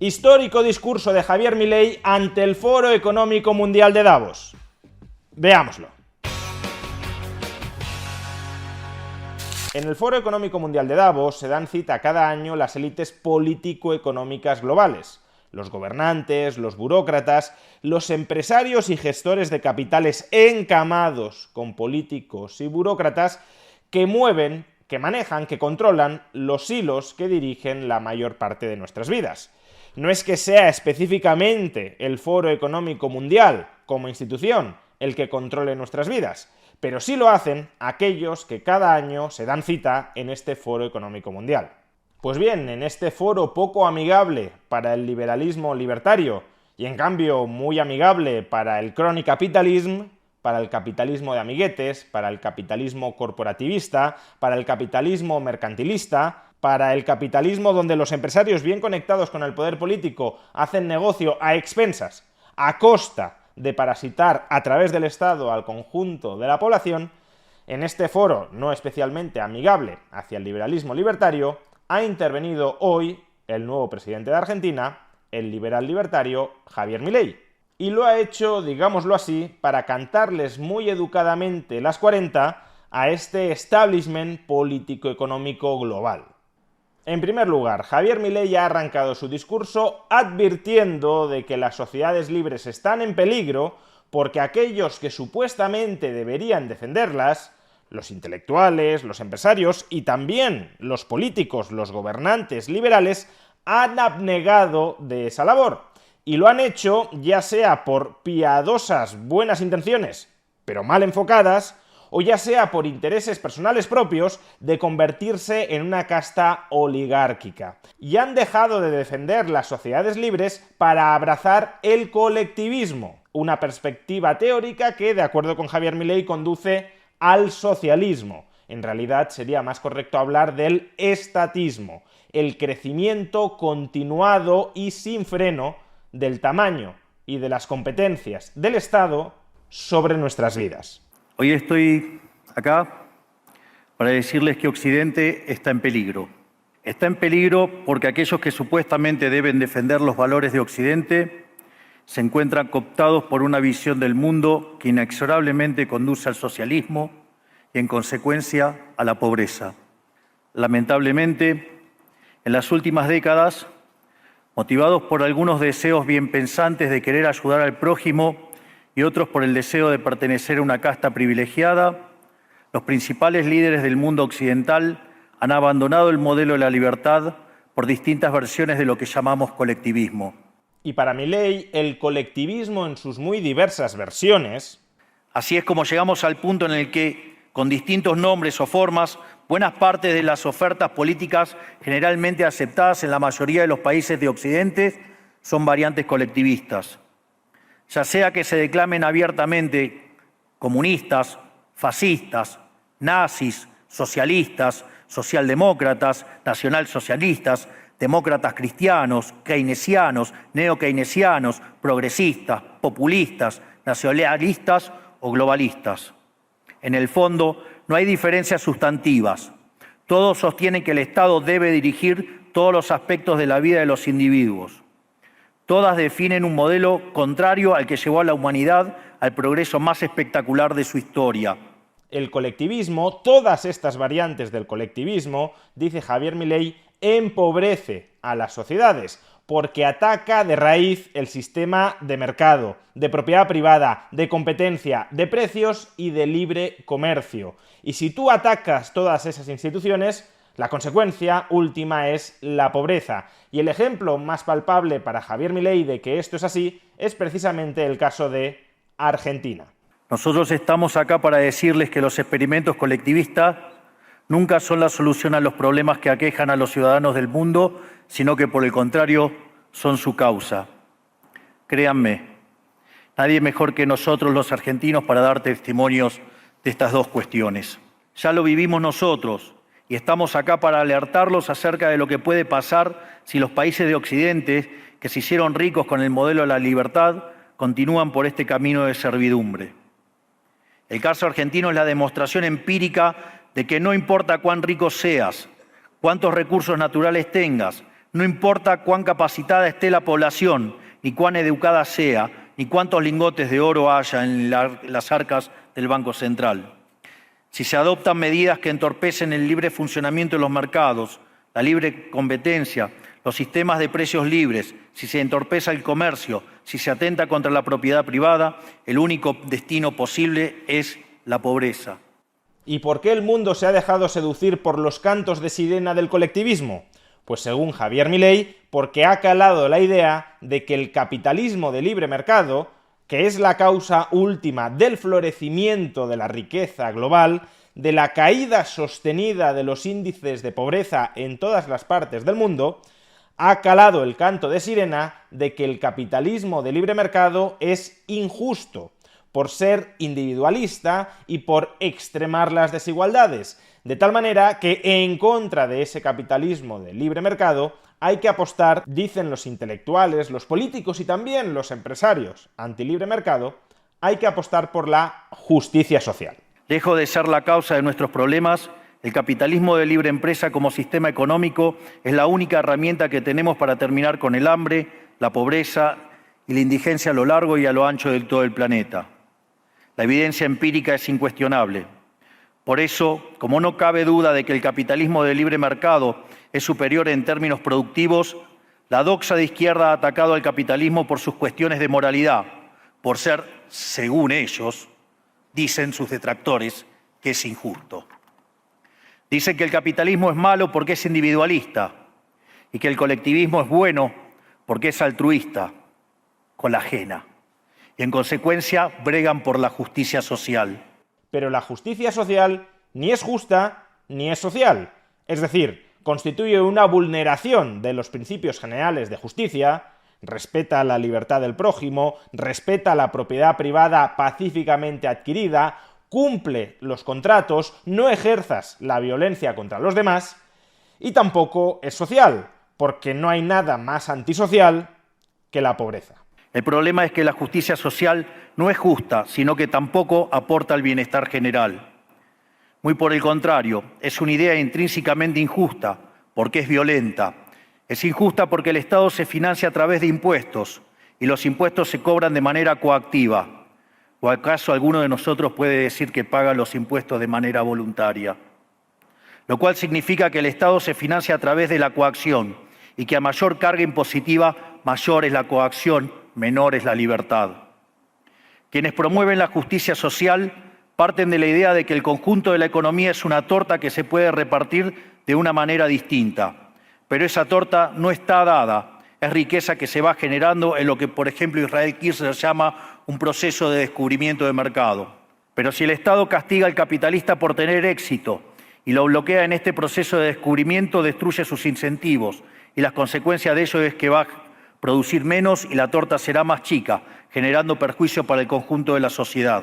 Histórico discurso de Javier Milei ante el Foro Económico Mundial de Davos. Veámoslo. En el Foro Económico Mundial de Davos se dan cita cada año las élites político-económicas globales, los gobernantes, los burócratas, los empresarios y gestores de capitales encamados con políticos y burócratas que mueven, que manejan, que controlan los hilos que dirigen la mayor parte de nuestras vidas. No es que sea específicamente el Foro Económico Mundial, como institución, el que controle nuestras vidas, pero sí lo hacen aquellos que cada año se dan cita en este Foro Económico Mundial. Pues bien, en este foro poco amigable para el liberalismo libertario y en cambio muy amigable para el crony capitalism, para el capitalismo de amiguetes, para el capitalismo corporativista, para el capitalismo mercantilista, para el capitalismo donde los empresarios bien conectados con el poder político hacen negocio a expensas, a costa de parasitar a través del Estado al conjunto de la población, en este foro no especialmente amigable hacia el liberalismo libertario, ha intervenido hoy el nuevo presidente de Argentina, el liberal libertario Javier Milei. Y lo ha hecho, digámoslo así, para cantarles muy educadamente las 40 a este establishment político-económico global. En primer lugar, Javier Milei ha arrancado su discurso advirtiendo de que las sociedades libres están en peligro porque aquellos que supuestamente deberían defenderlas, los intelectuales, los empresarios y también los políticos, los gobernantes liberales, han abnegado de esa labor. Y lo han hecho ya sea por piadosas buenas intenciones, pero mal enfocadas, o ya sea por intereses personales propios de convertirse en una casta oligárquica. Y han dejado de defender las sociedades libres para abrazar el colectivismo, una perspectiva teórica que, de acuerdo con Javier Milei, conduce al socialismo. En realidad sería más correcto hablar del estatismo, el crecimiento continuado y sin freno del tamaño y de las competencias del Estado sobre nuestras vidas. Hoy estoy acá para decirles que Occidente está en peligro. Está en peligro porque aquellos que supuestamente deben defender los valores de Occidente se encuentran cooptados por una visión del mundo que inexorablemente conduce al socialismo y, en consecuencia, a la pobreza. Lamentablemente, en las últimas décadas, motivados por algunos deseos bien pensantes de querer ayudar al prójimo y otros por el deseo de pertenecer a una casta privilegiada, los principales líderes del mundo occidental han abandonado el modelo de la libertad por distintas versiones de lo que llamamos colectivismo. Y para Milei, el colectivismo en sus muy diversas versiones. Así es como llegamos al punto en el que, con distintos nombres o formas, buenas partes de las ofertas políticas generalmente aceptadas en la mayoría de los países de Occidente son variantes colectivistas. Ya sea que se declamen abiertamente comunistas, fascistas, nazis, socialistas, socialdemócratas, nacionalsocialistas, demócratas cristianos, keynesianos, neokeynesianos, progresistas, populistas, nacionalistas o globalistas. En el fondo, no hay diferencias sustantivas. Todos sostienen que el Estado debe dirigir todos los aspectos de la vida de los individuos. Todas definen un modelo contrario al que llevó a la humanidad al progreso más espectacular de su historia. El colectivismo, todas estas variantes del colectivismo, dice Javier Milei, empobrece a las sociedades porque ataca de raíz el sistema de mercado, de propiedad privada, de competencia, de precios y de libre comercio. Y si tú atacas todas esas instituciones, la consecuencia última es la pobreza. Y el ejemplo más palpable para Javier Milei de que esto es así es precisamente el caso de Argentina. Nosotros estamos acá para decirles que los experimentos colectivistas nunca son la solución a los problemas que aquejan a los ciudadanos del mundo, sino que por el contrario son su causa. Créanme, nadie mejor que nosotros los argentinos para dar testimonios de estas dos cuestiones. Ya lo vivimos nosotros y estamos acá para alertarlos acerca de lo que puede pasar si los países de Occidente, que se hicieron ricos con el modelo de la libertad, continúan por este camino de servidumbre. El caso argentino es la demostración empírica de que no importa cuán rico seas, cuántos recursos naturales tengas, No importa cuán capacitada esté la población, ni cuán educada sea, ni cuántos lingotes de oro haya en las arcas del Banco Central. Si se adoptan medidas que entorpecen el libre funcionamiento de los mercados, la libre competencia, los sistemas de precios libres, si se entorpece el comercio, si se atenta contra la propiedad privada, el único destino posible es la pobreza. ¿Y por qué el mundo se ha dejado seducir por los cantos de sirena del colectivismo? Pues según Javier Milei, porque ha calado la idea de que el capitalismo de libre mercado, que es la causa última del florecimiento de la riqueza global, de la caída sostenida de los índices de pobreza en todas las partes del mundo, ha calado el canto de sirena de que el capitalismo de libre mercado es injusto, por ser individualista y por extremar las desigualdades, de tal manera que en contra de ese capitalismo de libre mercado hay que apostar, dicen los intelectuales, los políticos y también los empresarios antilibre mercado, hay que apostar por la justicia social. Lejos de ser la causa de nuestros problemas, el capitalismo de libre empresa como sistema económico es la única herramienta que tenemos para terminar con el hambre, la pobreza y la indigencia a lo largo y a lo ancho de todo el planeta. La evidencia empírica es incuestionable. Por eso, como no cabe duda de que el capitalismo de libre mercado es superior en términos productivos, la doxa de izquierda ha atacado al capitalismo por sus cuestiones de moralidad, por ser, según ellos, dicen sus detractores, que es injusto. Dicen que el capitalismo es malo porque es individualista y que el colectivismo es bueno porque es altruista, con la ajena. Y en consecuencia bregan por la justicia social. Pero la justicia social ni es justa ni es social. Es decir, constituye una vulneración de los principios generales de justicia, respeta la libertad del prójimo, respeta la propiedad privada pacíficamente adquirida, cumple los contratos, no ejerzas la violencia contra los demás, y tampoco es social, porque no hay nada más antisocial que la pobreza. El problema es que la justicia social no es justa, sino que tampoco aporta al bienestar general. Muy por el contrario, es una idea intrínsecamente injusta, porque es violenta. Es injusta porque el Estado se financia a través de impuestos, y los impuestos se cobran de manera coactiva. ¿O acaso alguno de nosotros puede decir que paga los impuestos de manera voluntaria? Lo cual significa que el Estado se financia a través de la coacción, y que a mayor carga impositiva, mayor es la coacción, menor es la libertad. Quienes promueven la justicia social parten de la idea de que el conjunto de la economía es una torta que se puede repartir de una manera distinta. Pero esa torta no está dada, es riqueza que se va generando en lo que, por ejemplo, Israel Kirzler llama un proceso de descubrimiento de mercado. Pero si el Estado castiga al capitalista por tener éxito y lo bloquea en este proceso de descubrimiento, destruye sus incentivos, y las consecuencias de ello es que va a producir menos y la torta será más chica, generando perjuicio para el conjunto de la sociedad.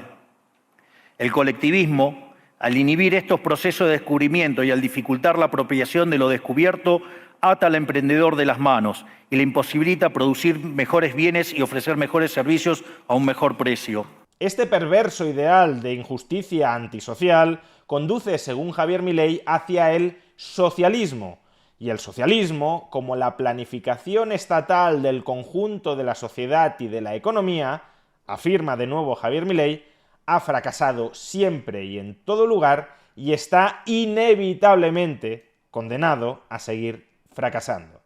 El colectivismo, al inhibir estos procesos de descubrimiento y al dificultar la apropiación de lo descubierto, ata al emprendedor de las manos y le imposibilita producir mejores bienes y ofrecer mejores servicios a un mejor precio. Este perverso ideal de injusticia antisocial conduce, según Javier Milei, hacia el socialismo. Y el socialismo, como la planificación estatal del conjunto de la sociedad y de la economía, afirma de nuevo Javier Milei, ha fracasado siempre y en todo lugar y está inevitablemente condenado a seguir fracasando.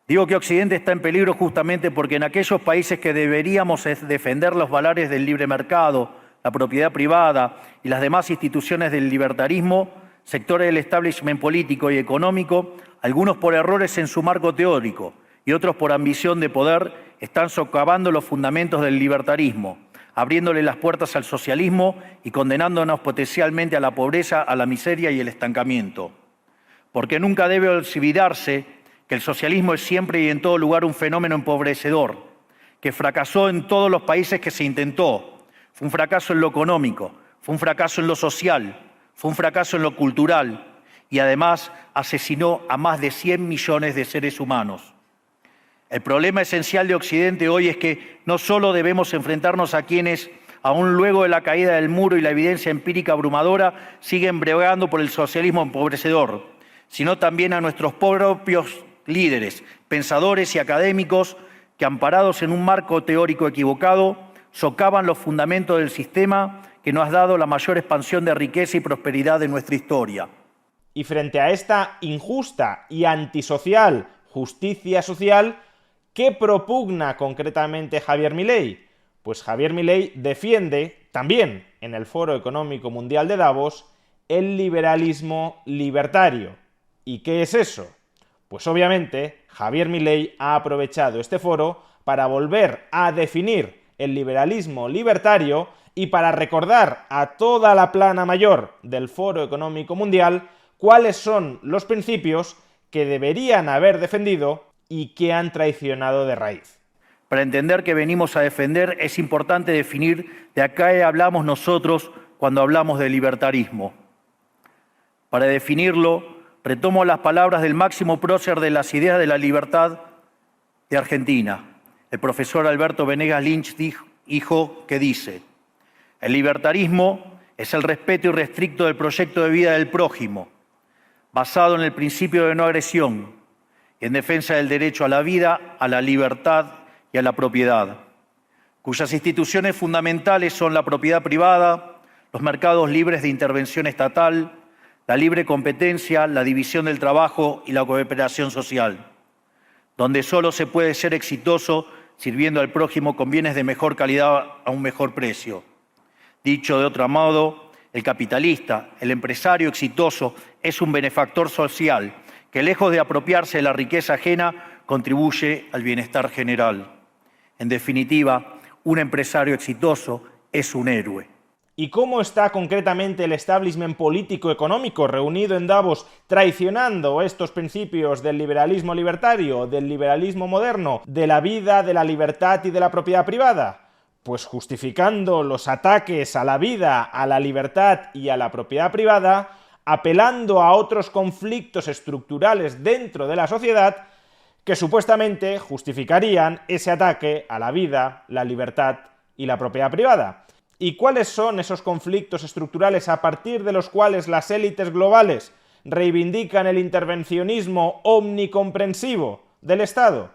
Digo que Occidente está en peligro justamente porque en aquellos países que deberíamos defender los valores del libre mercado, la propiedad privada y las demás instituciones del libertarismo, sectores del establishment político y económico, algunos por errores en su marco teórico y otros por ambición de poder, están socavando los fundamentos del libertarismo, abriéndole las puertas al socialismo y condenándonos potencialmente a la pobreza, a la miseria y el estancamiento. Porque nunca debe olvidarse que el socialismo es siempre y en todo lugar un fenómeno empobrecedor, que fracasó en todos los países que se intentó. Fue un fracaso en lo económico, fue un fracaso en lo social, fue un fracaso en lo cultural y además asesinó a más de 100 millones de seres humanos. El problema esencial de Occidente hoy es que no solo debemos enfrentarnos a quienes, aún luego de la caída del muro y la evidencia empírica abrumadora, siguen bregando por el socialismo empobrecedor, sino también a nuestros propios líderes, pensadores y académicos que, amparados en un marco teórico equivocado, socavan los fundamentos del sistema que nos ha dado la mayor expansión de riqueza y prosperidad de nuestra historia. Y frente a esta injusta y antisocial justicia social, ¿qué propugna concretamente Javier Milei? Pues Javier Milei defiende, también en el Foro Económico Mundial de Davos, el liberalismo libertario. ¿Y qué es eso? Pues obviamente Javier Milei ha aprovechado este foro para volver a definir el liberalismo libertario y para recordar a toda la plana mayor del Foro Económico Mundial cuáles son los principios que deberían haber defendido y que han traicionado de raíz. Para entender qué venimos a defender es importante definir de a qué hablamos nosotros cuando hablamos de libertarismo. Para definirlo, retomo las palabras del máximo prócer de las ideas de la libertad de Argentina, el profesor Alberto Venegas Lynch, hijo, que dice: el libertarismo es el respeto irrestricto del proyecto de vida del prójimo, basado en el principio de no agresión y en defensa del derecho a la vida, a la libertad y a la propiedad, cuyas instituciones fundamentales son la propiedad privada, los mercados libres de intervención estatal, la libre competencia, la división del trabajo y la cooperación social, donde solo se puede ser exitoso sirviendo al prójimo con bienes de mejor calidad a un mejor precio. Dicho de otro modo, el capitalista, el empresario exitoso, es un benefactor social que, lejos de apropiarse de la riqueza ajena, contribuye al bienestar general. En definitiva, un empresario exitoso es un héroe. ¿Y cómo está concretamente el establishment político-económico reunido en Davos traicionando estos principios del liberalismo libertario, del liberalismo moderno, de la vida, de la libertad y de la propiedad privada? Pues justificando los ataques a la vida, a la libertad y a la propiedad privada, apelando a otros conflictos estructurales dentro de la sociedad que supuestamente justificarían ese ataque a la vida, la libertad y la propiedad privada. ¿Y cuáles son esos conflictos estructurales a partir de los cuales las élites globales reivindican el intervencionismo omnicomprensivo del Estado?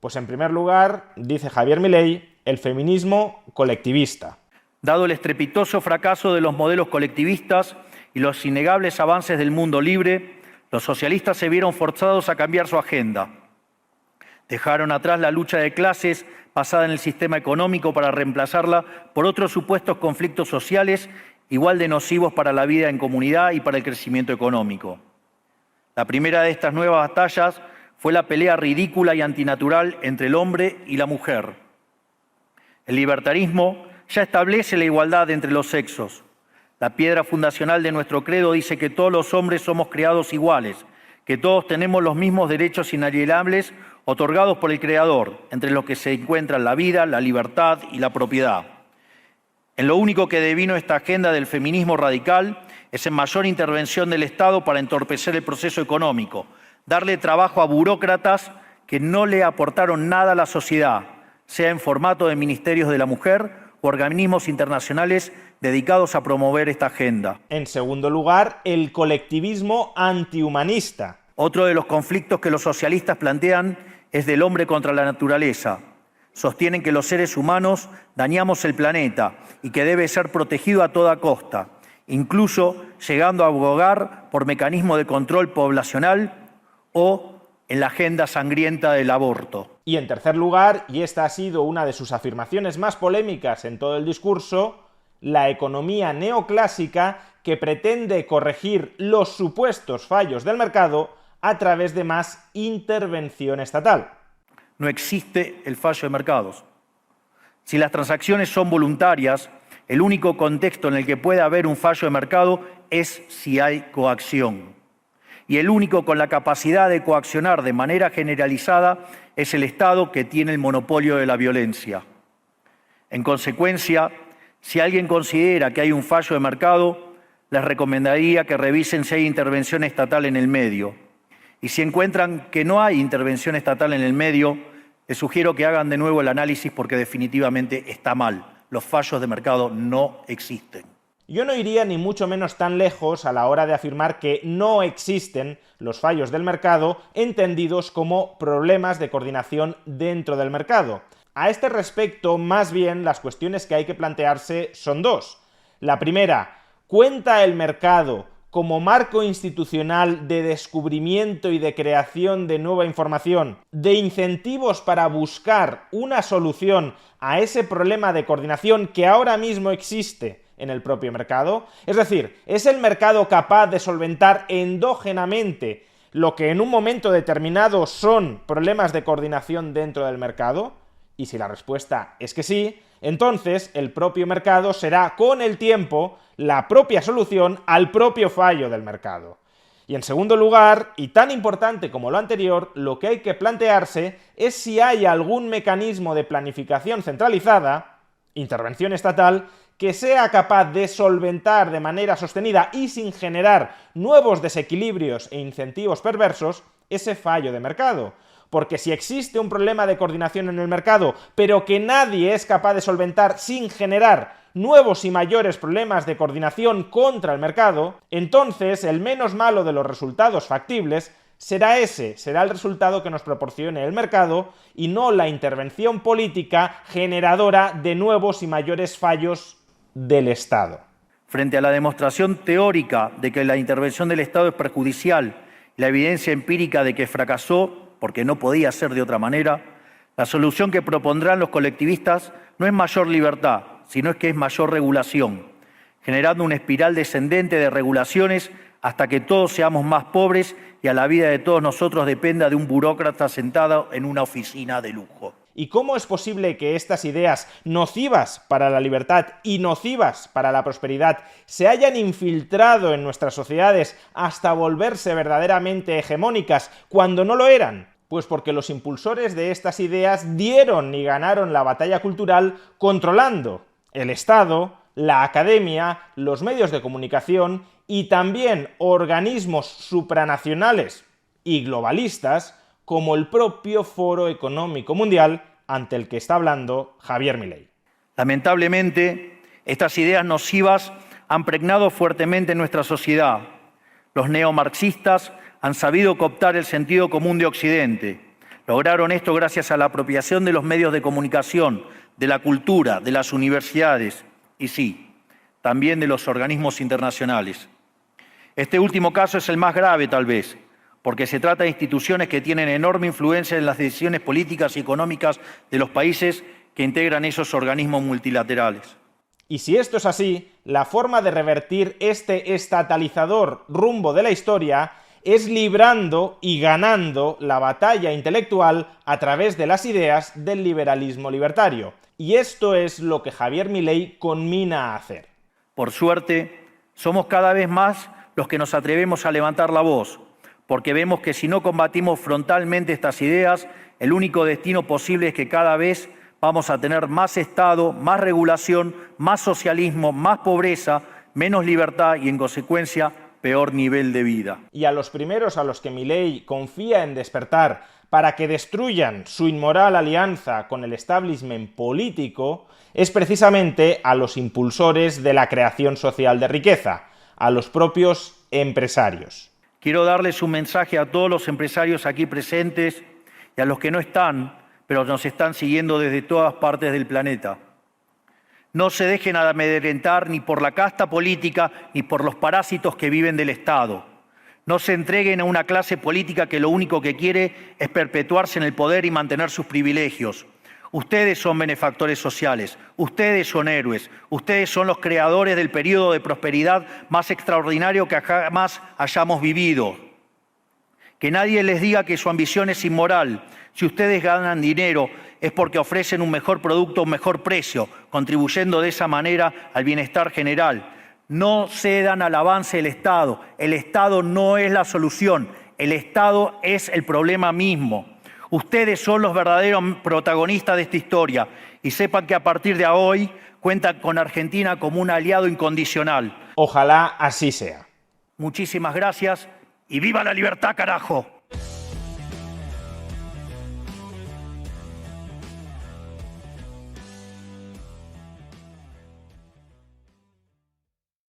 Pues en primer lugar, dice Javier Milei, el feminismo colectivista. Dado el estrepitoso fracaso de los modelos colectivistas y los innegables avances del mundo libre, los socialistas se vieron forzados a cambiar su agenda. Dejaron atrás la lucha de clases basada en el sistema económico para reemplazarla por otros supuestos conflictos sociales igual de nocivos para la vida en comunidad y para el crecimiento económico. La primera de estas nuevas batallas fue la pelea ridícula y antinatural entre el hombre y la mujer. El libertarismo ya establece la igualdad entre los sexos. La piedra fundacional de nuestro credo dice que todos los hombres somos creados iguales, que todos tenemos los mismos derechos inalienables otorgados por el Creador, entre los que se encuentran la vida, la libertad y la propiedad. En lo único que devino esta agenda del feminismo radical es en mayor intervención del Estado para entorpecer el proceso económico, darle trabajo a burócratas que no le aportaron nada a la sociedad, sea en formato de ministerios de la mujer o organismos internacionales dedicados a promover esta agenda. En segundo lugar, el colectivismo antihumanista. Otro de los conflictos que los socialistas plantean es del hombre contra la naturaleza. Sostienen que los seres humanos dañamos el planeta y que debe ser protegido a toda costa, incluso llegando a abogar por mecanismos de control poblacional o en la agenda sangrienta del aborto. Y en tercer lugar, y esta ha sido una de sus afirmaciones más polémicas en todo el discurso, la economía neoclásica que pretende corregir los supuestos fallos del mercado a través de más intervención estatal. No existe el fallo de mercados. Si las transacciones son voluntarias, el único contexto en el que puede haber un fallo de mercado es si hay coacción. Y el único con la capacidad de coaccionar de manera generalizada es el Estado, que tiene el monopolio de la violencia. En consecuencia, si alguien considera que hay un fallo de mercado, les recomendaría que revisen si hay intervención estatal en el medio. Y si encuentran que no hay intervención estatal en el medio, les sugiero que hagan de nuevo el análisis porque definitivamente está mal. Los fallos de mercado no existen. Yo no iría ni mucho menos tan lejos a la hora de afirmar que no existen los fallos del mercado entendidos como problemas de coordinación dentro del mercado. A este respecto, más bien, las cuestiones que hay que plantearse son dos. La primera, ¿cuenta el mercado como marco institucional de descubrimiento y de creación de nueva información, de incentivos para buscar una solución a ese problema de coordinación que ahora mismo existe en el propio mercado? Es decir, ¿es el mercado capaz de solventar endógenamente lo que en un momento determinado son problemas de coordinación dentro del mercado? Y si la respuesta es que sí, entonces el propio mercado será con el tiempo la propia solución al propio fallo del mercado. Y en segundo lugar, y tan importante como lo anterior, lo que hay que plantearse es si hay algún mecanismo de planificación centralizada, intervención estatal, que sea capaz de solventar de manera sostenida y sin generar nuevos desequilibrios e incentivos perversos ese fallo de mercado. Porque si existe un problema de coordinación en el mercado, pero que nadie es capaz de solventar sin generar nuevos y mayores problemas de coordinación contra el mercado, entonces el menos malo de los resultados factibles será el resultado que nos proporcione el mercado y no la intervención política generadora de nuevos y mayores fallos del Estado. Frente a la demostración teórica de que la intervención del Estado es perjudicial, la evidencia empírica de que fracasó porque no podía ser de otra manera, la solución que propondrán los colectivistas no es mayor libertad, sino es que es mayor regulación, generando una espiral descendente de regulaciones hasta que todos seamos más pobres y a la vida de todos nosotros dependa de un burócrata sentado en una oficina de lujo. ¿Y cómo es posible que estas ideas nocivas para la libertad y nocivas para la prosperidad se hayan infiltrado en nuestras sociedades hasta volverse verdaderamente hegemónicas cuando no lo eran? Pues porque los impulsores de estas ideas dieron y ganaron la batalla cultural controlando el Estado, la academia, los medios de comunicación y también organismos supranacionales y globalistas como el propio Foro Económico Mundial, ante el que está hablando Javier Milei. Lamentablemente, estas ideas nocivas han pregnado fuertemente en nuestra sociedad. Los neomarxistas han sabido cooptar el sentido común de Occidente. Lograron esto gracias a la apropiación de los medios de comunicación, de la cultura, de las universidades y sí, también de los organismos internacionales. Este último caso es el más grave, tal vez, porque se trata de instituciones que tienen enorme influencia en las decisiones políticas y económicas de los países que integran esos organismos multilaterales. Y si esto es así, la forma de revertir este estatalizador rumbo de la historia es librando y ganando la batalla intelectual a través de las ideas del liberalismo libertario. Y esto es lo que Javier Milei conmina a hacer. Por suerte, somos cada vez más los que nos atrevemos a levantar la voz, porque vemos que si no combatimos frontalmente estas ideas, el único destino posible es que cada vez vamos a tener más Estado, más regulación, más socialismo, más pobreza, menos libertad y, en consecuencia, peor nivel de vida. Y a los primeros a los que Milei confía en despertar para que destruyan su inmoral alianza con el establishment político es precisamente a los impulsores de la creación social de riqueza, a los propios empresarios. Quiero darles un mensaje a todos los empresarios aquí presentes y a los que no están, pero nos están siguiendo desde todas partes del planeta. No se dejen amedrentar ni por la casta política ni por los parásitos que viven del Estado. No se entreguen a una clase política que lo único que quiere es perpetuarse en el poder y mantener sus privilegios. Ustedes son benefactores sociales, ustedes son héroes, ustedes son los creadores del periodo de prosperidad más extraordinario que jamás hayamos vivido. Que nadie les diga que su ambición es inmoral. Si ustedes ganan dinero es porque ofrecen un mejor producto a un mejor precio, contribuyendo de esa manera al bienestar general. No cedan al avance del Estado. El Estado no es la solución, el Estado es el problema mismo. Ustedes son los verdaderos protagonistas de esta historia y sepan que a partir de hoy cuentan con Argentina como un aliado incondicional. Ojalá así sea. Muchísimas gracias y ¡viva la libertad, carajo!